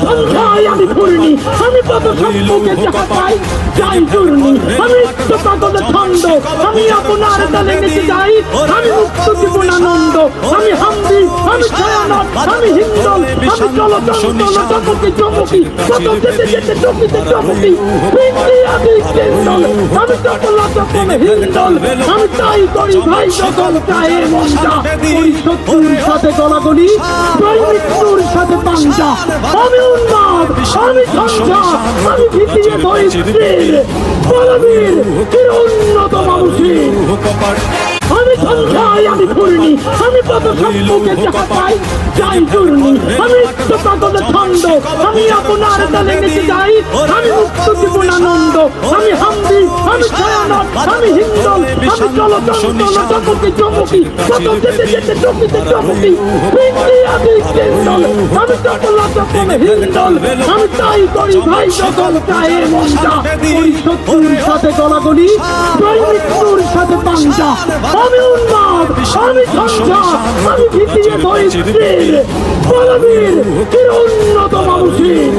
সন্ধ্যায় আমি ঘূর্ণি, আমি কত সম্মুখে যাহা পাই যাই চূর্ণি, আমি পাগল ছন্দ, আমি আপনার তালে নেচে যাই, আমি মুক্ত জীবনানন্দ, আমি হামদি, আমি ছায়ানট, আমি হিন্দল, আমি চলচঞ্চল চমকি চমকি, কত যেতে যেতে চকিতে চমকি, পিন্ডি আমি কেন্দল, আমি চপলা চপল হিন্দল, আমি তাই করি ভাই যখন চায়ে মনটা, ওই শত্রুর সাথে গলাগলি, জয় মৃত্যুর সাথে পাঞ্জা, আমি উন্মাদ, আমি ঝঞ্ঝা, আমি ভিতিয়ে ধৈর্যের বলবীর চির উন্নত মানুষের, আমি সন্ধ্যায় আমি ঘূর্ণি, আমি কত সম্মুখে যাহা পাই যাই চূর্ণি, আমি পাগল ছন্দ, আমি আপনার তালে নেচে যাই, আমি মুক্ত জীবনানন্দ, আমি হামদি, আমি ছায়ানট, আমি হিন্দল, আমি চলচঞ্চল চমকি চমকি, কত যেতে যেতে চকিতে চমকি, পিন্ডি আমি কেন্দল, আমি চপলা চপল হিন্দল, আমি তাই করি ভাই যখন চায়ে মনটা, ওই শত্রুর সাথে গলাগলি, জয় মৃত্যুর সাথে পাঞ্জা, আমি উন্মাদ, আমি ঝঞ্ঝা, আমি ভিতিয়ে ধৈর্যের বলবীর চির উন্নত মানুষের।